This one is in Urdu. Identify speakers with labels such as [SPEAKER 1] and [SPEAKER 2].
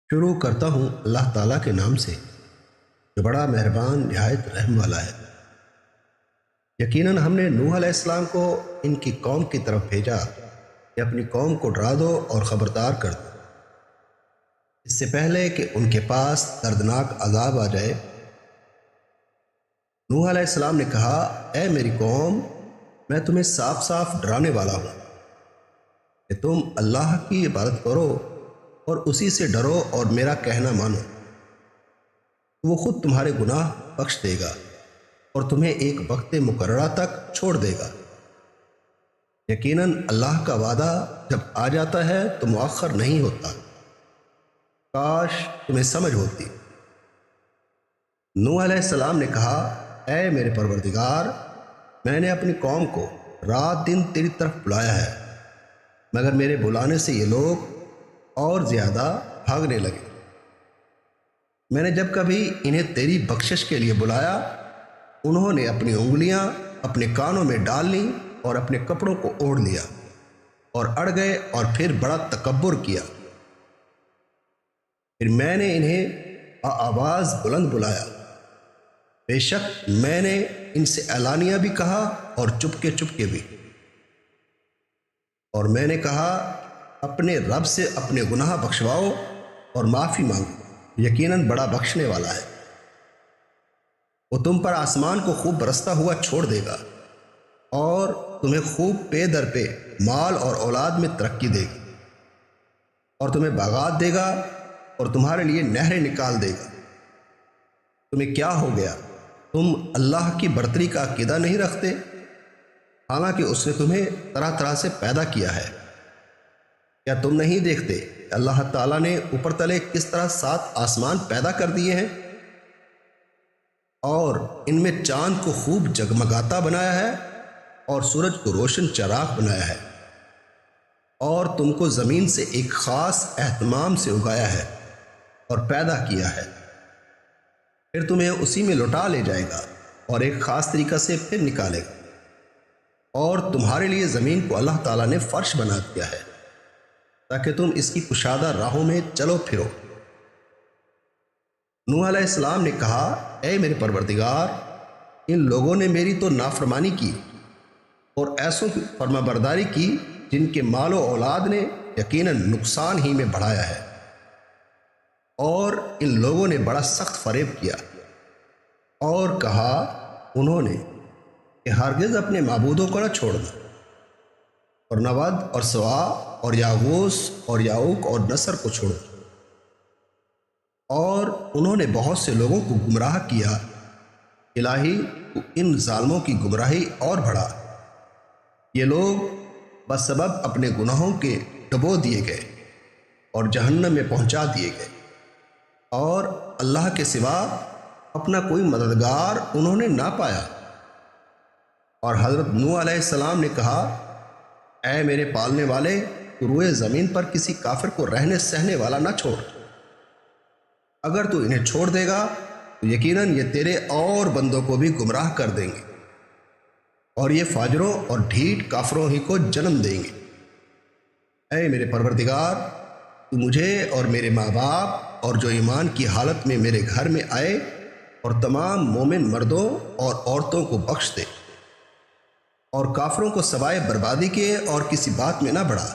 [SPEAKER 1] شروع کرتا ہوں اللہ تعالیٰ کے نام سے جو بڑا مہربان نہایت رحم والا ہے۔ یقیناً ہم نے نوح علیہ السلام کو ان کی قوم کی طرف بھیجا کہ اپنی قوم کو ڈرا دو اور خبردار کر دو اس سے پہلے کہ ان کے پاس دردناک عذاب آ جائے۔ نوح علیہ السلام نے کہا، اے میری قوم، میں تمہیں صاف صاف ڈرانے والا ہوں کہ تم اللہ کی عبادت کرو اور اسی سے ڈرو اور میرا کہنا مانو۔ وہ خود تمہارے گناہ بخش دے گا اور تمہیں ایک وقت مقررہ تک چھوڑ دے گا۔ یقیناً اللہ کا وعدہ جب آ جاتا ہے تو مؤخر نہیں ہوتا۔ کاش تمہیں سمجھ ہوتی۔ نوح علیہ السلام نے کہا، اے میرے پروردگار، میں نے اپنی قوم کو رات دن تیری طرف بلایا ہے، مگر میرے بلانے سے یہ لوگ اور زیادہ بھاگنے لگے۔ میں نے جب کبھی انہیں تیری بخشش کے لیے بلایا، انہوں نے اپنی انگلیاں اپنے کانوں میں ڈال لیں اور اپنے کپڑوں کو اوڑھ لیا اور اڑ گئے اور پھر بڑا تکبر کیا۔ پھر میں نے انہیں آواز بلند بلایا، بے شک میں نے ان سے اعلانیہ بھی کہا اور چپکے چپکے بھی، اور میں نے کہا اپنے رب سے اپنے گناہ بخشواؤ اور معافی مانگو، یقیناً بڑا بخشنے والا ہے۔ وہ تم پر آسمان کو خوب برستا ہوا چھوڑ دے گا اور تمہیں خوب پے در پہ مال اور اولاد میں ترقی دے گا، اور تمہیں باغات دے گا اور تمہارے لیے نہریں نکال دے گا۔ تمہیں کیا ہو گیا؟ تم اللہ کی برتری کا عقیدہ نہیں رکھتے، حالانکہ اس نے تمہیں طرح طرح سے پیدا کیا ہے۔ کیا تم نہیں دیکھتے کہ اللہ تعالیٰ نے اوپر تلے کس طرح 7 آسمان پیدا کر دیے ہیں اور ان میں چاند کو خوب جگمگاتا بنایا ہے اور سورج کو روشن چراغ بنایا ہے، اور تم کو زمین سے ایک خاص اہتمام سے اگایا ہے اور پیدا کیا ہے، پھر تمہیں اسی میں لوٹا لے جائے گا اور ایک خاص طریقہ سے پھر نکالے گا، اور تمہارے لیے زمین کو اللہ تعالیٰ نے فرش بنا دیا ہے تاکہ تم اس کی کشادہ راہوں میں چلو پھرو۔ نوح علیہ السلام نے کہا، اے میرے پروردگار، ان لوگوں نے میری تو نافرمانی کی اور ایسوں کی فرما برداری کی جن کے مال و اولاد نے یقیناً نقصان ہی میں بڑھایا ہے، اور ان لوگوں نے بڑا سخت فریب کیا اور کہا انہوں نے کہ ہرگز اپنے معبودوں کو نہ چھوڑنا، اور نہ ود اور سوا اور یاغوث اور یعوق اور نصر کو چھوڑو، اور انہوں نے بہت سے لوگوں کو گمراہ کیا۔ الہی تو ان ظالموں کی گمراہی اور بڑھا۔ یہ لوگ بسبب اپنے گناہوں کے ڈبو دیے گئے اور جہنم میں پہنچا دیے گئے، اور اللہ کے سوا اپنا کوئی مددگار انہوں نے نہ پایا۔ اور حضرت نوح علیہ السلام نے کہا، اے میرے پالنے والے، تو روئے زمین پر کسی کافر کو رہنے سہنے والا نہ چھوڑ۔ اگر تو انہیں چھوڑ دے گا تو یقیناً یہ تیرے اور بندوں کو بھی گمراہ کر دیں گے، اور یہ فاجروں اور ڈھیٹ کافروں ہی کو جنم دیں گے۔ اے میرے پروردگار، تو مجھے اور میرے ماں باپ اور جو ایمان کی حالت میں میرے گھر میں آئے اور تمام مومن مردوں اور عورتوں کو بخش دے، اور کافروں کو سوائے بربادی کے اور کسی بات میں نہ بڑھا۔